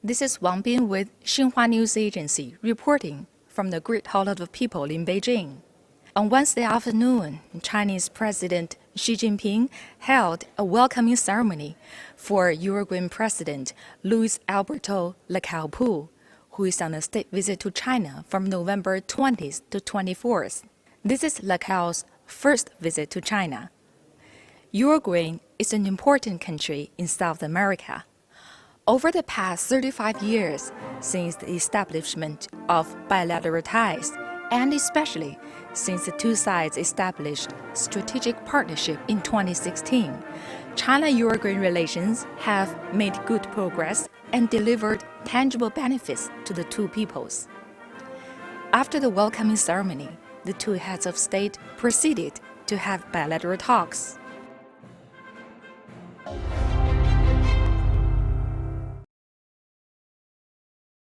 This is Wang Bin with Xinhua News Agency reporting from the Great Hall of the People in Beijing. On Wednesday afternoon, Chinese President Xi Jinping held a welcoming ceremony for Uruguayan President Luis Alberto لاکالے, who is on a state visit to China from November 20th to 24th. This is لاکالے's first visit to China. Uruguay is an important country in South America. Over the past 35 years, since the establishment of bilateral ties, and especially since the two sides established strategic partnership in 2016, China-Uruguayan relations have made good progress and delivered tangible benefits to the two peoples. After the welcoming ceremony, the two heads of state proceeded to have bilateral talks.